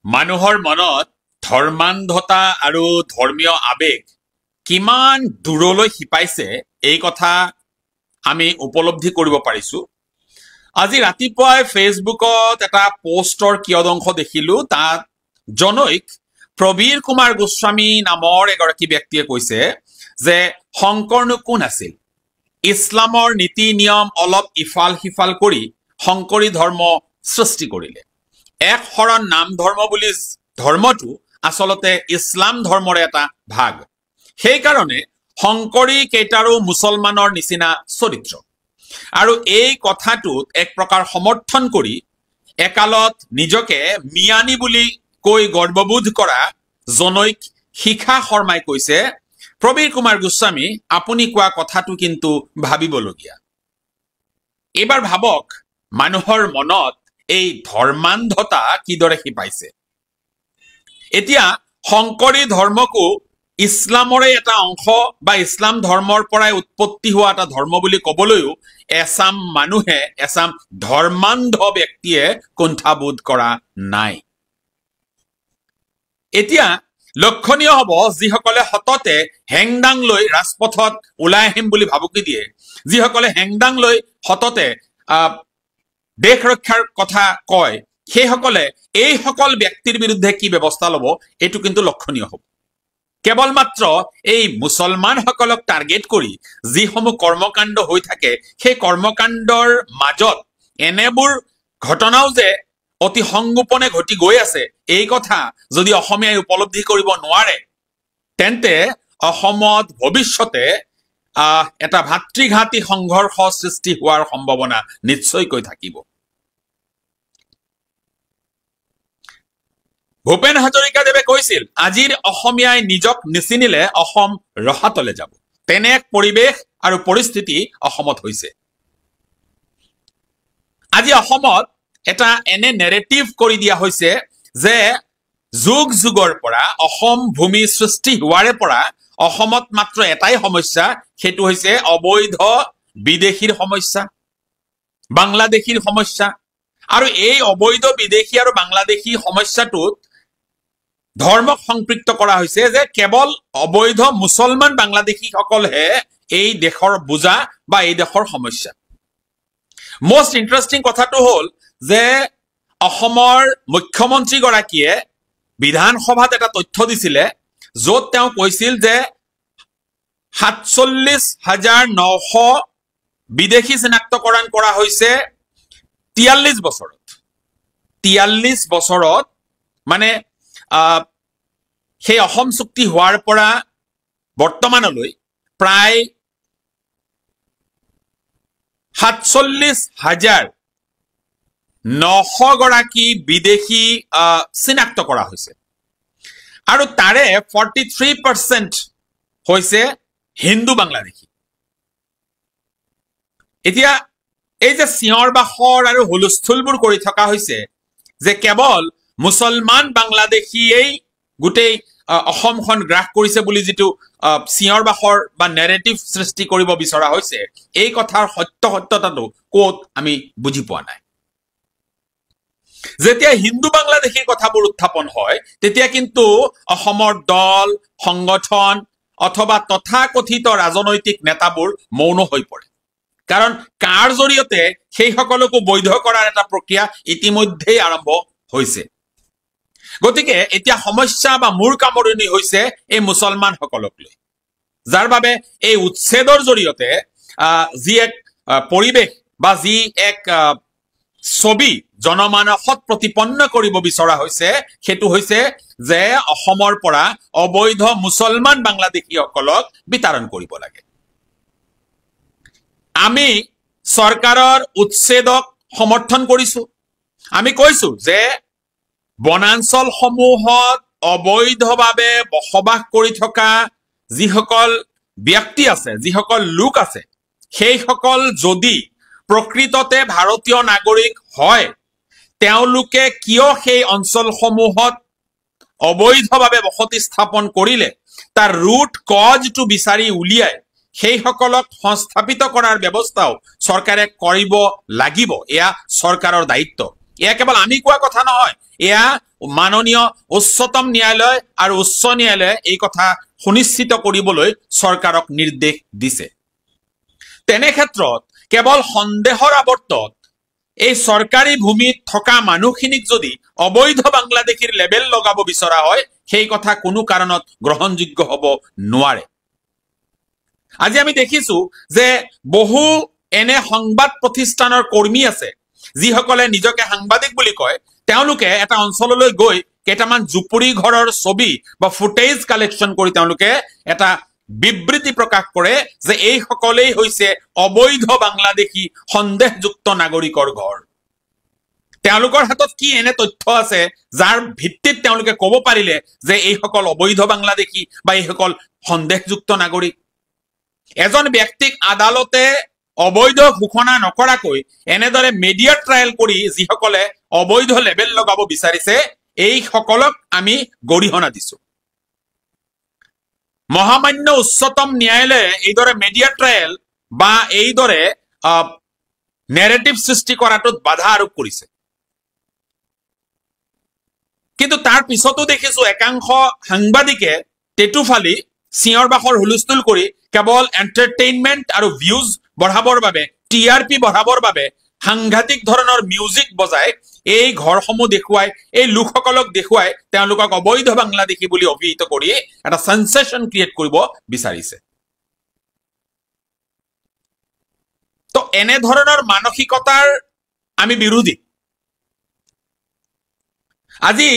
মানুহৰ মনত ধৰ্মান্ধতা আৰু ধৰ্মীয় আবেগ কিমান দূৰলৈ শিপাইছে এই কথা আমি উপলব্ধি কৰিব পাৰিছো। আজি ৰাতিপুৱাই ফেচবুকত এটা পোষ্টৰ কিয়দংশ দেখিলো। তাত জনৈক প্ৰবীৰ কুমাৰ গোস্বামী নামৰ এগৰাকী ব্যক্তিয়ে কৈছে যে শংকৰনো কোন আছিল, ইছলামৰ নীতি নিয়ম অলপ ইফাল সিফাল কৰি শংকৰী ধৰ্ম সৃষ্টি কৰিলে। এক শৰণ নাম ধৰ্ম বুলি ধৰ্মটো আচলতে ইছলাম ধৰ্মৰ এটা ভাগ। সেইকাৰণে শংকৰী কেইটাৰো মুছলমানৰ নিচিনা চৰিত্ৰ। আৰু এই কথাটোত এক প্ৰকাৰ সমৰ্থন কৰি একালত নিজকে মিয়ানী বুলি কৈ গৰ্ববোধ কৰা জনৈক শিখা শৰ্মাই কৈছে, প্ৰবীৰ কুমাৰ গোস্বামী, আপুনি কোৱা কথাটো কিন্তু ভাবিবলগীয়া। এইবাৰ ভাবক মানুহৰ মনত এই ধৰ্মান্ধতা কিদৰে শিপাইছে। এতিয়া শংকৰী ধৰ্মকো ইছলামৰে এটা অংশ বা ইছলাম ধৰ্মৰ পৰাই উৎপত্তি হোৱা এটা ধৰ্ম বুলি কবলৈও এচাম মানুহে, এচাম ধৰ্মান্ধ ব্যক্তিয়ে কুণ্ঠাবোধ কৰা নাই। এতিয়া লক্ষণীয় হব যিসকলে সততে হেংদাং লৈ ৰাজপথত ওলাই আহিম বুলি ভাবুকি দিয়ে, যিসকলে হেংদাং লৈ সততে দেশ ৰক্ষাৰ কথা কয়, সেইসকলে এইসকল ব্যক্তিৰ বিৰুদ্ধে কি ব্যৱস্থা ল'ব এইটো কিন্তু লক্ষণীয় হ'ব। কেৱল মাত্ৰ এই মুছলমানসকলক টাৰ্গেট কৰি যিসমূহ কৰ্মকাণ্ড হৈ থাকে, সেই কৰ্মকাণ্ডৰ মাজত এনেবোৰ ঘটনাও যে অতি সংগোপনে ঘটি গৈ আছে, এই কথা যদি অসমীয়াই উপলব্ধি কৰিব নোৱাৰে, তেন্তে অসমত ভৱিষ্যতে এটা ভাতৃঘাতী সংঘৰ্ষ সৃষ্টি হোৱাৰ সম্ভাৱনা নিশ্চয়কৈ থাকিব। ভূপেন হাজৰিকাদেৱে কৈছিল, আজিৰ অসমীয়াই নিজক নিচিনিলে অসম ৰসাতলে যাব। তেনে এক পৰিৱেশ আৰু পৰিস্থিতি অসমত হৈছে। আজি অসমত এটা এনে নেৰেটিভ কৰি দিয়া হৈছে যে যুগ যুগৰ পৰা অসম ভূমি সৃষ্টি হোৱাৰে পৰা অসমত মাত্ৰ এটাই সমস্যা, সেইটো হৈছে অবৈধ বিদেশীৰ সমস্যা, বাংলাদেশীৰ সমস্যা। আৰু এই অবৈধ বিদেশী আৰু বাংলাদেশী সমস্যাটোত ধৰ্মক সম্পৃক্ত কৰা হৈছে যে কেৱল অবৈধ মুছলমান বাংলাদেশীসকলহে এই দেশৰ বোজা বা এই দেশৰ সমস্যা। মষ্ট ইণ্টাৰেষ্টিং কথাটো হ'ল যে অসমৰ মুখ্যমন্ত্ৰীগৰাকীয়ে বিধানসভাত এটা তথ্য দিছিলে, য'ত তেওঁ কৈছিল যে 47,900 বিদেশী চিনাক্তকৰণ কৰা হৈছে 43 বছৰত। 43 বছৰত মানে সেই অসম চুক্তি হোৱাৰ পৰা বৰ্তমানলৈ প্ৰায় 47,900 গৰাকী বিদেশী চিনাক্ত কৰা হৈছে। আৰু তাৰে 43% হৈছে হিন্দু বাংলাদেশী। এতিয়া এই যে চিঞৰ বাখৰ আৰু হুলস্থুলবোৰ কৰি থকা হৈছে যে কেৱল মুছলমান বাংলাদেশীয়েই গোটেই অসমখন গ্ৰাস কৰিছে বুলি যিটো চিঞৰ বাখৰ বা নেৰেটিভ সৃষ্টি কৰিব বিচৰা হৈছে, এই কথাৰ সত্যতাটো ক'ত আমি বুজি পোৱা নাই। যেতিয়া হিন্দু বাংলাদেশীৰ কথাবোৰ উত্থাপন হয়, তেতিয়া কিন্তু অসমৰ দল, সংগঠন অথবা তথাকথিত ৰাজনৈতিক নেতাবোৰ মৌন হৈ পৰে। কাৰণ কাৰ জৰিয়তে সেইসকলকো বৈধ কৰাৰ এটা প্ৰক্ৰিয়া ইতিমধ্যেই আৰম্ভ হৈছে। গতিকে এতিয়া সমস্যা বা মূৰ কামৰণি হৈছে এই মুছলমানসকলক লৈ, যাৰ বাবে এই উচ্ছেদৰ জৰিয়তে যি এক পৰিৱেশ বা যি এক ছবি জনমানসত প্ৰতিপন্ন কৰিব বিচৰা হৈছে, সেইটো হৈছে যে অসমৰ পৰা অবৈধ মুছলমান বাংলাদেশীসকলক বিতৰণ কৰিব লাগে। আমি চৰকাৰৰ উচ্ছেদক সমৰ্থন কৰিছো। আমি কৈছো যে বনাঞ্চলসমূহত অবৈধভাৱে বসবাস কৰি থকা যিসকল ব্যক্তি আছে, যিসকল লোক আছে, সেইসকল যদি প্ৰকৃততে ভাৰতীয় নাগৰিক হয়, তেওঁলোকে কিয় সেই অঞ্চলসমূহত অবৈধভাৱে বসতি স্থাপন কৰিলে তাৰ ৰুট কজটো বিচাৰি উলিয়াই সেইসকলক সংস্থাপিত কৰাৰ ব্যৱস্থাও চৰকাৰে কৰিব লাগিব। এয়া চৰকাৰৰ দায়িত্ব। এয়া কেৱল আমি কোৱা কথা নহয়, এয়া মাননীয় উচ্চতম ন্যায়ালয় আৰু উচ্চ ন্যায়ালয়ে এই কথা সুনিশ্চিত কৰিবলৈ চৰকাৰক নিৰ্দেশ দিছে তেনে ক্ষেত্ৰত কেৱল সন্দেহৰ আৱৰ্তত এই চৰকাৰী ভূমিত থকা মানুহখিনিক যদি অবৈধ বাংলাদেশীৰ লেবেল লগাব বিচৰা হয় সেই কথা কোনো কাৰণত গ্ৰহণযোগ্য হ'ব নোৱাৰে আজি আমি দেখিছো যে বহু এনে সংবাদ প্ৰতিষ্ঠানৰ কৰ্মী আছে যিসকলে নিজকে সাংবাদিক বুলি কয় তেওঁলোকে এটা অঞ্চললৈ গৈ কেইটামান জুপুৰি ঘৰৰ ছবি বা ফুটেজ কালেকশ্যন কৰি তেওঁলোকে এটা বিবৃতি প্ৰকাশ কৰে যে এই সকলেই হৈছে অবৈধ বাংলাদেশী সন্দেহযুক্ত নাগৰিকৰ ঘৰ তেওঁলোকৰ হাতত কি এনে তথ্য আছে যাৰ ভিত্তিত তেওঁলোকে ক'ব পাৰিলে যে এই সকল অবৈধ বাংলাদেশী বা এই সকল সন্দেহযুক্ত নাগৰিক এজন ব্যক্তিক আদালতে অবৈধ ঘোষণা নকৰাকৈ এনেদৰে মিডিয়া ট্ৰায়েল কৰি যিসকলে অবৈধ লেবেল লগাব বিচাৰিছে এই সকলক আমি গৰিহণা দিছো মহামান্য উচ্চতম ন্যায়ালয়ে এইদৰে মিডিয়া ট্ৰায়েল বা এইদৰে নেৰেটিভ সৃষ্টি কৰাটোত বাধা আৰোপ কৰিছে কিন্তু তাৰ পিছতো দেখিছো একাংশ সাংবাদিকে তেতুফালি চিঞৰ বাখৰ হুলস্থুল কৰি কেৱল এন্টাৰটেইনমেন্ট আৰু ভিউজ বঢ়াবৰ বাবে টিআৰপি বঢ়াবৰ বাবে সাংঘাতিক ধৰণৰ মিউজিক বজাই এই ঘৰসমূহ দেখুৱাই এই লোকসকলক দেখুৱাই তেওঁলোকক অবৈধ বাংলাদেশী বুলি অভিহিত কৰি এটা সেন্সেশন ক্ৰিয়েট কৰিব বিচাৰিছে তো এনে ধৰণৰ মানসিকতাৰ আমি বিৰোধী আজি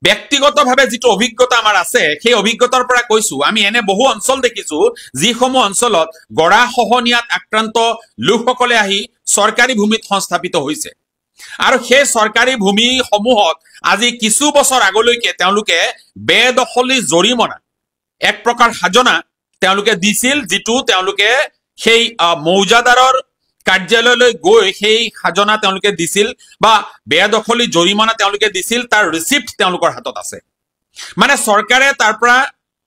ব্যক্তিগতভাৱে যেটো অভিজ্ঞতা আমাৰ আছে সেই অভিজ্ঞতাৰ পৰা কৈছো আমি এনে বহু অঞ্চল দেখিছো যিসমূহ অঞ্চলত গৰা খহনিয়াত আক্ৰান্ত লোকসকলে আহি চৰকাৰী ভূমিত সংস্থাপিত হৈছে আৰু সেই চৰকাৰী ভূমি সমূহত আজি কিছু বছৰ আগলৈকে তেওঁলোকে বেদখলী জৰিমনা এক প্ৰকাৰ হাজনা তেওঁলোকে দিছিল যেটো তেওঁলোকে সেই মৌজাদাৰৰ কাৰ্যালয়লৈ গৈ সেই খাজনা তেওঁলোকে দিছিল বা বেদখলী জৰিমনা তেওঁলোকে দিছিল তাৰ ৰিসিপ্ট তেওঁলোকৰ হাতত আছে মানে চৰকাৰে তাৰ পৰা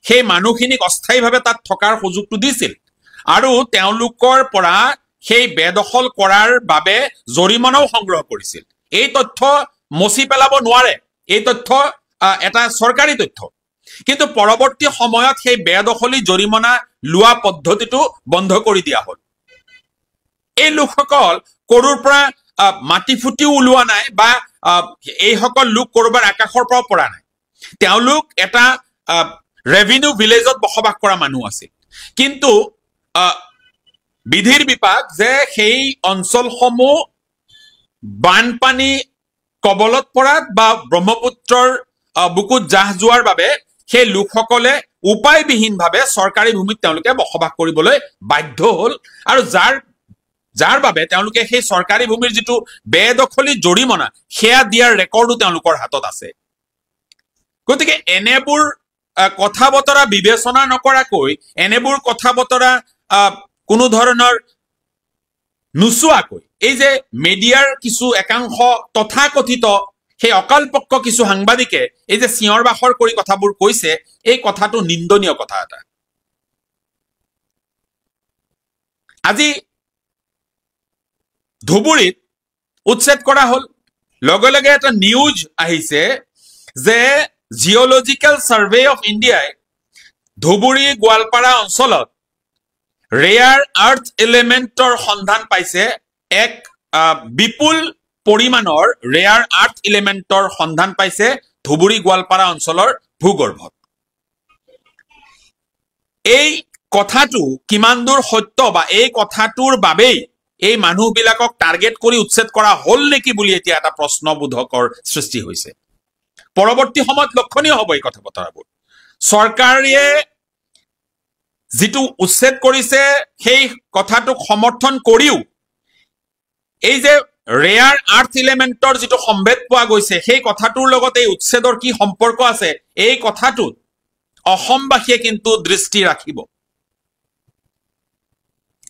সেই মানুহখিনিক অস্থায়ীভাৱে তাত থকাৰ সুযোগটো দিছিল আৰু তেওঁলোকৰ পৰা সেই বেদখল কৰাৰ বাবে জৰিমনাও সংগ্ৰহ কৰিছিল এই তথ্য মচি পেলাব নোৱাৰে এই তথ্য এটা চৰকাৰী তথ্য কিন্তু পৰৱৰ্তী সময়ত সেই বেদখলী জৰিমনা লোৱা পদ্ধতিটো বন্ধ কৰি দিয়া হ'ল এই লোকসকল কৰোৰ পৰা মাটি ফুটি ওলোৱা নাই বা এই সকল লোক কৰবাৰ আকাশৰ পৰা পৰা নাই তেওঁলোক এটা ৰেভিনিউ ভিলেজত বসবাস কৰা মানুহ আছে কিন্তু বিধিৰ বিপাক যে সেই অঞ্চলসমূহ বানপানী কবলত পৰাত বা ব্ৰহ্মপুত্ৰৰ বুকুত জাহ যোৱাৰ বাবে সেই লোকসকলে উপায়বিহীনভাৱে চৰকাৰী ভূমিত তেওঁলোকে বসবাস কৰিবলৈ বাধ্য হ'ল আৰু যাৰ বাবে তেওঁলোকে সেই চৰকাৰী ভূমিৰ যেটো বেদখলী জৰিমনা হেয়া দিয়াৰ ৰেকৰ্ডো তেওঁলোকৰ হাতত আছে গতিকে এনেবোৰ কথা বতৰা বিবেচনা নকৰাকৈ এনেবোৰ কথা বতৰা কোনো ধৰণৰ নুচুৱাকৈ এই যে মিডিয়াৰ কিছু একাংশ তথাকথিত সেই অকালপক্ষ কিছু সাংবাদিকে এই যে চিঞৰ বাখৰ কৰি কথাবোৰ কৈছে এই কথাটো নিন্দনীয় কথা এটা আজি ধুবুৰীত উচ্ছেদ কৰা হ'ল লগে লগে এটা নিউজ আহিছে যে জিঅলজিক্যাল সাৰ্ভে অফ ইণ্ডিয়াই ধুবুৰী গোৱালপাৰা অঞ্চলত ৰেয়াৰ আৰ্থ এলিমেন্টৰ সন্ধান পাইছে এক বিপুল পৰিমাণৰ ৰেয়াৰ আৰ্থ এলিমেন্টৰ সন্ধান পাইছে ধুবুৰী গোৱালপাৰা অঞ্চলৰ ভূগৰ্ভত এই কথাটো কিমান দূৰ সত্য বা এই কথাটোৰ বাবেই এই মানুহবিলাকক টাৰ্গেট কৰি উচ্ছেদ কৰা হ'ল নেকি বুলি এতিয়া এটা প্ৰশ্নবোধকৰ সৃষ্টি হৈছে পৰৱৰ্তী সময়ত লক্ষণীয় হ'ব এই কথা বতৰাবোৰ চৰকাৰে যেটো উচ্ছেদ কৰিছে সেই কথাটোক সমৰ্থন কৰিও এই যে ৰেয়াৰ আৰ্থ এলিমেন্টৰ যেটো সম্ভেদ পোৱা গৈছে সেই কথাটোৰ লগত এই উচ্ছেদৰ কি সম্পৰ্ক আছে এই কথাটো অসমবাসীয়ে কিন্তু দৃষ্টি ৰাখিব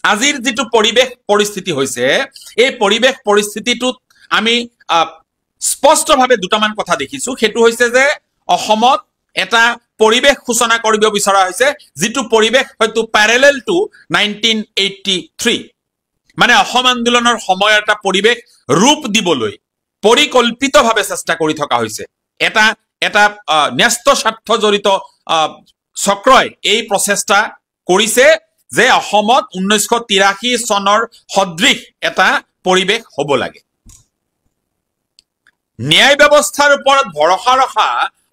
আজিৰ যেটো পৰিবেশ পৰিস্থিতি হৈছে এই পৰিবেশ পৰিস্থিতিটোত আমি স্পষ্টভাৱে দুটামান কথা দেখিছো হেতু হৈছে যে অসমত এটা পৰিবেশ সূচনা কৰিব বিচৰা হৈছে যেটো পৰিবেশ হয়তো প্যাৰেলেল টু 1983 মানে অসম আন্দোলনৰ সময়ৰ এটা পৰিবেশ ৰূপ দিবলৈ পৰিকল্পিতভাৱে চেষ্টা কৰি থকা হৈছে এটা এটা ন্যস্ত স্বাৰ্থ জড়িত চক্ৰই এই প্ৰচেষ্টা কৰিছে যে অসমত 1983 চনৰ সদৃশ এটা পৰিৱেশ হ'ব লাগে। ন্যায় ব্যৱস্থাৰ ওপৰত ভৰসা ৰখা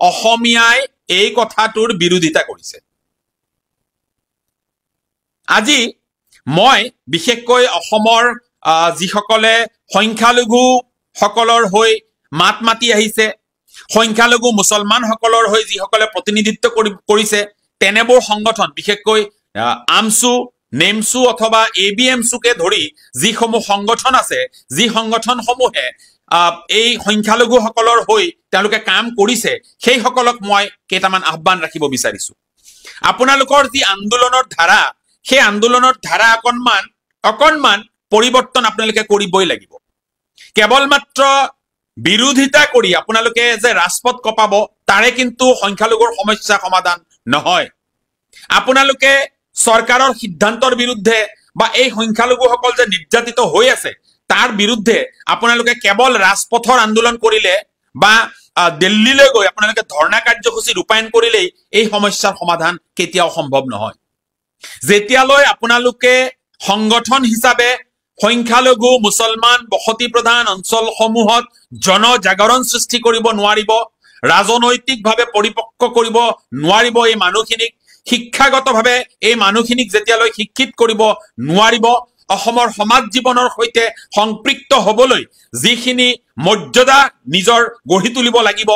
অসমীয়াই এই কথাটোৰ বিৰোধিতা কৰিছে। আজি মই বিশেষকৈ অসমৰ যিসকলে সংখ্যালঘু সকলৰ হৈ মাত মাতি আহিছে, সংখ্যালঘু মুছলমানসকলৰ হৈ যিসকলে প্ৰতিনিধিত্ব কৰিছে, তেনেবোৰ সংগঠন বিশেষকৈ আমছু, নেমছু অথবা ABMছুকে ধৰি যিসমূহ সংগঠন আছে, যি সংগঠনসমূহে এই সংখ্যালঘুসকলৰ হৈ তেওঁলোকে কাম কৰিছে, সেইসকলক মই কেইটামান আহ্বান ৰাখিব বিচাৰিছো। আপোনালোকৰ যি আন্দোলনৰ ধাৰা, সেই আন্দোলনৰ ধাৰা অকণমান পৰিৱৰ্তন আপোনালোকে কৰিবই লাগিব। কেৱল মাত্ৰ বিৰোধিতা কৰি আপোনালোকে যে ৰাজপথ কপাব, তাৰে কিন্তু সংখ্যালঘুৰ সমস্যা সমাধান নহয়। আপোনালোকে চৰকাৰৰ সিদ্ধান্তৰ বিৰুদ্ধে বা এই সংখ্যালঘুসকল যে নিৰ্যাতিত হৈ আছে তাৰ বিৰুদ্ধে আপোনালোকে কেৱল ৰাজপথৰ আন্দোলন কৰিলে বা দিল্লীলৈ গৈ আপোনালোকে ধৰ্ণা কাৰ্যসূচী ৰূপায়ণ কৰিলেই এই সমস্যাৰ সমাধান কেতিয়াও সম্ভৱ নহয়। যেতিয়ালৈ আপোনালোকে সংগঠন হিচাপে সংখ্যালঘু মুছলমান বসতি প্ৰধান অঞ্চলসমূহত জনজাগৰণ সৃষ্টি কৰিব নোৱাৰিব, ৰাজনৈতিকভাৱে পৰিপক্ক কৰিব নোৱাৰিব এই মানুহখিনিক, শিক্ষাগতভাৱে এই মানুহখিনিক যেতিয়ালৈ শিক্ষিত কৰিব নোৱাৰিব, অসমৰ সমাজ জীৱনৰ সৈতে সম্পৃক্ত হ'বলৈ যিখিনি মৰ্যাদা নিজৰ গঢ়ি তুলিব লাগিব,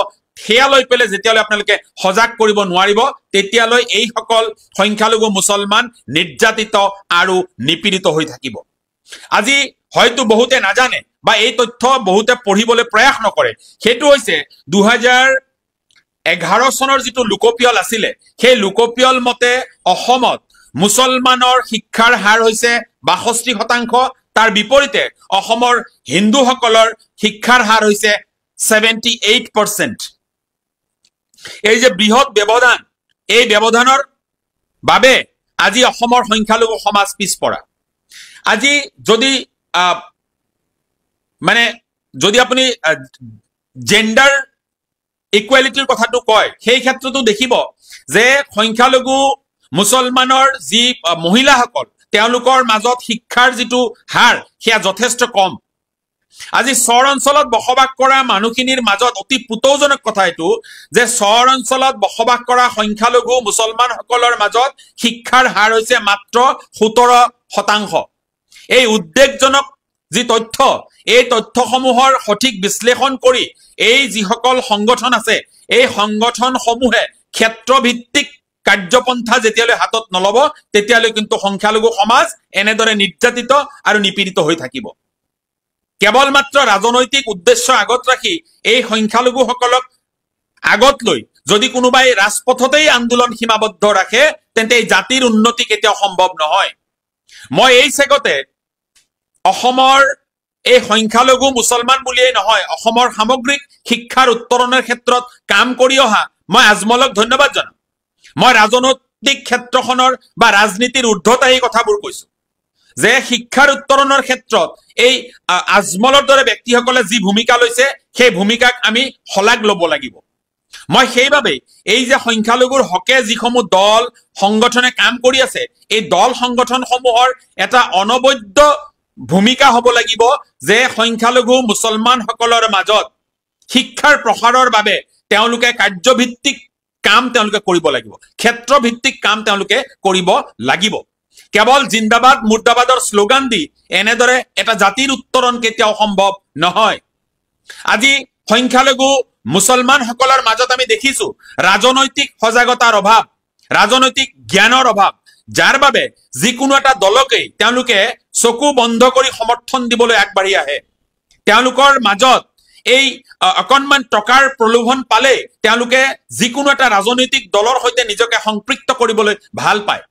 সেয়া লৈ পেলাই যেতিয়ালৈ আপোনালোকে সজাগ কৰিব নোৱাৰিব, তেতিয়ালৈ এইসকল সংখ্যালঘু মুছলমান নিৰ্যাতিত আৰু নিপীড়িত হৈ থাকিব। আজি হয়তো বহুতে নাজানে বা এই তথ্য বহুতে পঢ়িবলৈ প্ৰয়াস নকৰে, সেইটো হৈছে 2011 চনৰ যিটো লোকপিয়ল আছিলে, সেই লোকপিয়ল মতে অসমত মুছলমানৰ শিক্ষাৰ হাৰ হৈছে 62%, তাৰ বিপৰীতে অসমৰ হিন্দুসকলৰ শিক্ষাৰ হাৰ হৈছে 78%। এই যে বৃহৎ ব্যৱধান, এই ব্যৱধানৰ বাবে আজি অসমৰ সংখ্যালঘু সমাজ পিছপৰা। আজি যদি আপুনি জেণ্ডাৰ ইকুৱেলিটিৰ কথাটো কয়, সেই ক্ষেত্ৰতো দেখিব যে সংখ্যালঘু মুছলমানৰ যি মহিলাসকল, তেওঁলোকৰ মাজত শিক্ষাৰ যিটো হাৰ সেয়া যথেষ্ট কম। আজি চৰ অঞ্চলত বসবাস কৰা মানুহখিনিৰ মাজত অতি পুতৌজনক কথা এইটো যে চৰ অঞ্চলত বসবাস কৰা সংখ্যালঘু মুছলমানসকলৰ মাজত শিক্ষাৰ হাৰ হৈছে মাত্ৰ 17%। এই উদ্বেগজনক যি তথ্য, এই তথ্যসমূহৰ সঠিক বিশ্লেষণ কৰি এই যিসকল সংগঠন আছে, এই সংগঠনসমূহে ক্ষেত্ৰভিত্তিক কাৰ্যপন্থা যেতিয়ালৈ হাতত নলব, তেতিয়ালৈ কিন্তু সংখ্যালঘু সমাজ এনেদৰে নিৰ্যাতিত আৰু নিপীড়িত হৈ থাকিব। কেৱল মাত্ৰ ৰাজনৈতিক উদ্দেশ্য আগত ৰাখি এই সংখ্যালঘুসকলক আগত লৈ যদি কোনোবাই ৰাজপথতেই আন্দোলন সীমাবদ্ধ ৰাখে, তেন্তে এই জাতিৰ উন্নতি কেতিয়াও সম্ভৱ নহয়। মই এই চেগতে অসমৰ এই সংখ্যালঘু মুছলমান বুলিয়েই নহয়, অসমৰ সামগ্ৰিক শিক্ষাৰ উত্তৰণৰ ক্ষেত্ৰত কাম কৰি অহা মই আজমলক ধন্যবাদ জনাম। মই ৰাজনৈতিক ক্ষেত্ৰখনৰ বা ৰাজনীতিৰ ঊৰ্ধত এই কথাবোৰ কৈছো যে শিক্ষাৰ উত্তৰণৰ ক্ষেত্ৰত এই আজমলৰ দৰে ব্যক্তিসকলে যি ভূমিকা লৈছে, সেই ভূমিকাক আমি শলাগ ল'ব লাগিব। মই সেইবাবে এই যে সংখ্যালঘুৰ হকে যিসমূহ দল সংগঠনে কাম কৰি আছে, এই দল সংগঠনসমূহৰ এটা অনবদ্য ভূমিকা হ'ব লাগিব যে সংখ্যালঘু মুছলমানসকলৰ মাজত শিক্ষাৰ প্ৰসাৰৰ বাবে তেওঁলোকে কাৰ্যভিত্তিক কাম তেওঁলোকে কৰিব লাগিব, ক্ষেত্ৰভিত্তিক কাম তেওঁলোকে কৰিব লাগিব। কেৱল জিন্দাবাদ মুৰ্দাবাদৰ শ্লোগান দি এনেদৰে এটা জাতিৰ উত্তৰণ কেতিয়াও সম্ভৱ নহয়। আজি সংখ্যালঘু মুছলমানসকলৰ মাজত আমি দেখিছো ৰাজনৈতিক সজাগতাৰ অভাৱ, ৰাজনৈতিক জ্ঞানৰ অভাৱ, যাৰ বাবে যিকোনো এটা দলকেই তেওঁলোকে চকু বন্ধ কৰি সমৰ্থন দিবলৈ আগবাঢ়ি আহে। তেওঁলোকৰ মাজত এই অকণমান টকাৰ প্ৰলোভন পালে তেওঁলোকে যিকোনো এটা ৰাজনৈতিক দলৰ সৈতে নিজকে সম্পৃক্ত কৰিবলৈ ভাল পায়।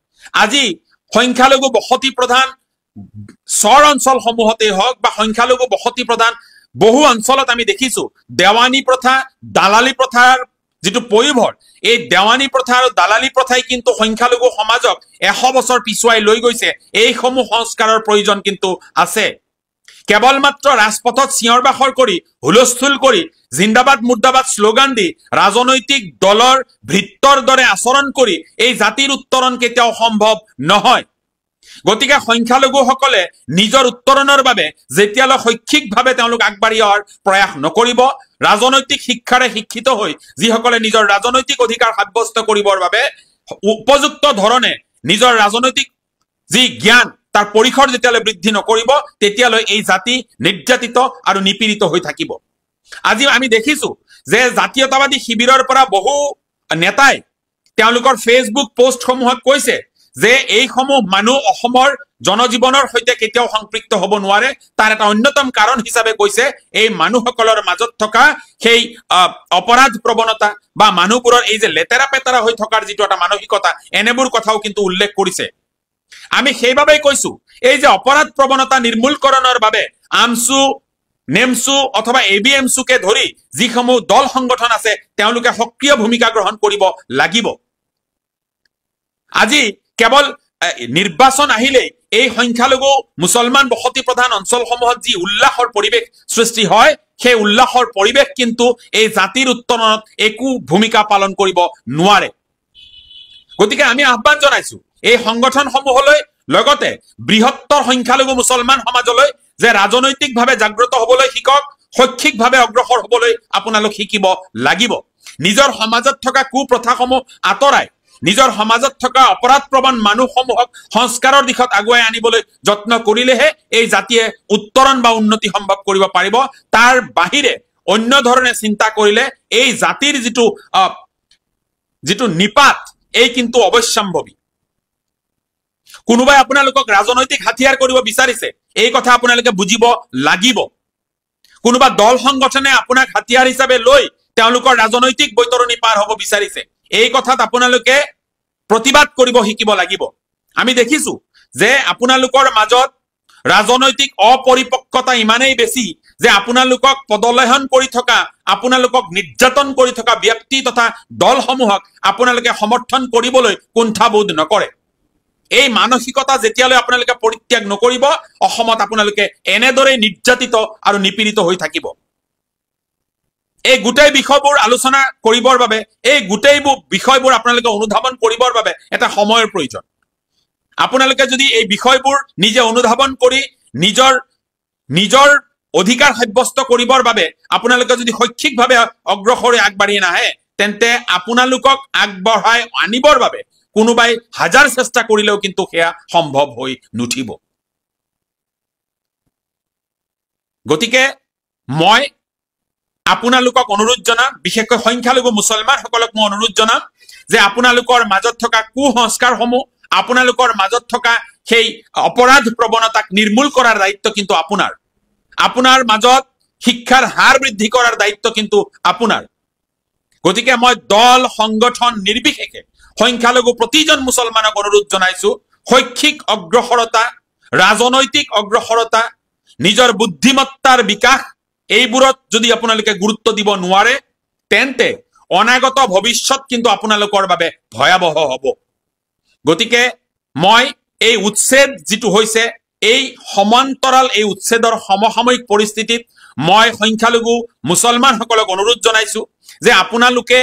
আজি সংখ্যালঘু বসতি প্ৰধান চৰ অঞ্চলসমূহতেই হওক বা সংখ্যালঘু বসতি প্ৰধান বহু অঞ্চলত আমি দেখিছো দেৱানী প্ৰথা, দালালি প্ৰথাৰ যিটো পয়োভৰ, এই দেৱানী প্ৰথা আৰু দালালি প্ৰথাই কিন্তু সংখ্যালঘু সমাজক 100 বছৰ পিছুৱাই লৈ গৈছে। এইসমূহ সংস্কাৰৰ প্ৰয়োজন কিন্তু আছে। কেৱল মাত্ৰ ৰাজপথত চিঞৰ বাখৰ কৰি হুলস্থুল কৰি জিন্দাবাদ মুৰ্দাবাদ শ্লোগান দি ৰাজনৈতিক দলৰ ভৃত্যৰ দৰে আচৰণ কৰি এই জাতিৰ উত্তৰণ কেতিয়াও সম্ভৱ নহয়। গতিকে সংখ্যালঘুসকলে নিজৰ উত্তৰণৰ বাবে যেতিয়ালৈ শৈক্ষিকভাৱে তেওঁলোক আগবাঢ়ি অহাৰ প্ৰয়াস নকৰিব, ৰাজনৈতিক শিক্ষাৰে শিক্ষিত হৈ যিসকলে নিজৰ ৰাজনৈতিক অধিকাৰ সাব্যস্ত কৰিবৰ বাবে উপযুক্ত ধৰণে নিজৰ ৰাজনৈতিক যি জ্ঞান তাৰ পৰিসৰ যেতিয়ালৈ বৃদ্ধি নকৰিব, তেতিয়ালৈ এই জাতি নিৰ্যাতিত আৰু নিপীড়িত হৈ থাকিব। আজি আমি দেখিছো যে জাতীয়তাবাদী শিবিৰৰ পৰা বহু নেতাই তেওঁলোকৰ ফেচবুক পোষ্টসমূহত কৈছে যে এইসমূহ মানুহ অসমৰ জনজীৱনৰ সৈতে কেতিয়াও সংপৃক্ত হ'ব নোৱাৰে। তাৰ এটা অন্যতম কাৰণ হিচাপে কৈছে এই মানুহসকলৰ মাজত থকা সেই অপৰাধ প্ৰৱণতা বা মানুহবোৰৰ এই যে লেতেৰা পেতেৰা হৈ থকাৰ যিটো এটা মানসিকতা, এনেবোৰ কথাও কিন্তু উল্লেখ কৰিছে। আমি সেইবাবেই কৈছো এই যে অপৰাধ প্ৰৱণতা নিৰ্মূলকৰণৰ বাবে আমছু, নেমছু অথবা ABMছুকে ধৰি যিসমূহ দল সংগঠন আছে তেওঁলোকে সক্ৰিয় ভূমিকা গ্ৰহণ কৰিব লাগিব। আজি কেৱল নিৰ্বাচন আহিলেই এই সংখ্যালঘু মুছলমান বসতি প্ৰধান অঞ্চলসমূহত যি উল্লাসৰ পৰিৱেশ সৃষ্টি হয়, সেই উল্লাসৰ পৰিৱেশ কিন্তু এই জাতিৰ উত্তৰণত একো ভূমিকা পালন কৰিব নোৱাৰে। গতিকে আমি আহ্বান জনাইছো এই সংগঠনসমূহলৈ, লগতে বৃহত্তৰ সংখ্যালঘু মুছলমান সমাজলৈ যে ৰাজনৈতিকভাৱে জাগ্ৰত হবলৈ শিকক, শৈক্ষিকভাৱে অগ্ৰসৰ হবলৈ আপোনালোক শিকিব লাগিব। নিজৰ সমাজত থকা কুপ্ৰথাসমূহ আঁতৰাই নিজৰ সমাজত থকা অপৰাধপ্ৰৱণ মানুহসমূহক সংস্কাৰৰ দিশত আগুৱাই আনিবলৈ যত্ন কৰিলেহে এই জাতিয়ে উত্তৰণ বা উন্নতি সম্ভৱ কৰিব পাৰিব। তাৰ বাহিৰে অন্য ধৰণে চিন্তা কৰিলে এই জাতিৰ যিটো নিপাত, এই কিন্তু অৱশ্যম্ভাৱী। কোনোবাই আপোনালোকক ৰাজনৈতিক হাতিয়াৰ কৰিব বিচাৰিছে, এই কথা আপোনালোকে বুজিব লাগিব। কোনোবা দল সংগঠনে আপোনাক হাতিয়াৰ হিচাপে লৈ তেওঁলোকৰ ৰাজনৈতিক বৈতৰণি পাৰ হ'ব বিচাৰিছে, এই কথাত আপোনালোকে প্ৰতিবাদ কৰিব শিকিব লাগিব। আমি দেখিছো যে আপোনালোকৰ মাজত ৰাজনৈতিক অপৰিপক্কতা ইমানেই বেছি যে আপোনালোকক পদলেহন কৰি থকা, আপোনালোকক নিৰ্যাতন কৰি থকা ব্যক্তি তথা দলসমূহক আপোনালোকে সমৰ্থন কৰিবলৈ কুণ্ঠাবোধ নকৰে। এই মানসিকতা যেতিয়ালৈ আপোনালোকে পৰিত্যাগ নকৰিব, অসমত আপোনালোকে এনেদৰে নিৰ্যাতিত আৰু নিপীড়িত হৈ থাকিব। এই গোটেই বিষয়বোৰ আলোচনা কৰিবৰ বাবে, এই গোটেইবোৰ বিষয়বোৰ আপোনালোকে অনুধাৱন কৰিবৰ বাবে এটা সময়ৰ প্ৰয়োজন। আপোনালোকে যদি এই বিষয়বোৰ নিজে অনুধাৱন কৰি নিজৰ অধিকাৰ সাব্যস্ত কৰিবৰ বাবে আপোনালোকে যদি শৈক্ষিকভাৱে অগ্ৰসৰ আগবাঢ়ি নাহে, তেন্তে আপোনালোকক আগবঢ়াই আনিবৰ বাবে কোনোবাই হাজাৰ চেষ্টা কৰিলেও কিন্তু সেয়া সম্ভৱ হৈ নুঠিব। গতিকে মই আপোনালোকক অনুৰোধ জনাম, বিশেষকৈ সংখ্যালঘু মুছলমানসকলক মই অনুৰোধ জনাম যে আপোনালোকৰ মাজত থকা কুসংস্কাৰসমূহ, আপোনালোকৰ মাজত থকা সেই অপৰাধ প্ৰৱণতাক নিৰ্মূল কৰাৰ দায়িত্ব কিন্তু আপোনাৰ। আপোনাৰ মাজত শিক্ষাৰ হাৰ বৃদ্ধি কৰাৰ দায়িত্ব কিন্তু আপোনাৰ। গতিকে মই দল সংগঠন নিৰ্বিশেষে সংখ্যালঘু প্ৰতিজন মুছলমানক অনুৰোধ জনাইছো, শৈক্ষিক অগ্ৰসৰতা, ৰাজনৈতিক অগ্ৰসৰতা, নিজৰ বুদ্ধিমত্তাৰ বিকাশ, এইবোৰত যদি আপোনালোকে গুৰুত্ব দিব নোৱাৰে, তেন্তে অনাগত ভৱিষ্যত কিন্তু আপোনালোকৰ বাবে ভয়াৱহ হ'ব। গতিকে মই এই উচ্ছেদ যিটো হৈছে, এই সমান্তৰাল এই উচ্ছেদৰ সমসাময়িক পৰিস্থিতিত মই সংখ্যালঘু মুছলমানসকলক অনুৰোধ জনাইছো যে আপোনালোকে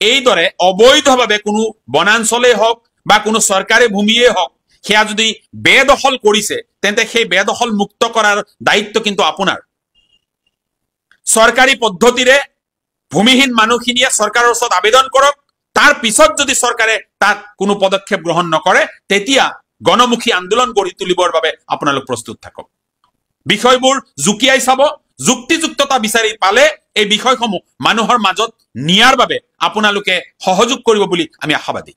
এইদৰে অবৈধভাৱে কোনো বনাঞ্চলেই হওক বা কোনো চৰকাৰী ভূমিয়েই হওক, সেয়া যদি বেদখল কৰিছে, তেন্তে সেই বেদখল মুক্ত কৰাৰ দায়িত্ব কিন্তু আপোনাৰ। চৰকাৰী পদ্ধতিৰে ভূমিহীন মানুহখিনিয়ে চৰকাৰৰ ওচৰত আবেদন কৰক, তাৰ পিছত যদি চৰকাৰে তাত কোনো পদক্ষেপ গ্ৰহণ নকৰে, তেতিয়া গণমুখী আন্দোলন গঢ়ি তুলিবৰ বাবে আপোনালোক প্ৰস্তুত থাকক। বিষয়বোৰ জুকিয়াই চাব, যুক্তিযুক্ততা বিচাৰি পালে এই বিষয়সমূহ মানুহৰ মাজত নিয়াৰ বাবে আপোনালোকে সহযোগ কৰিব বুলি আমি আশাবাদী।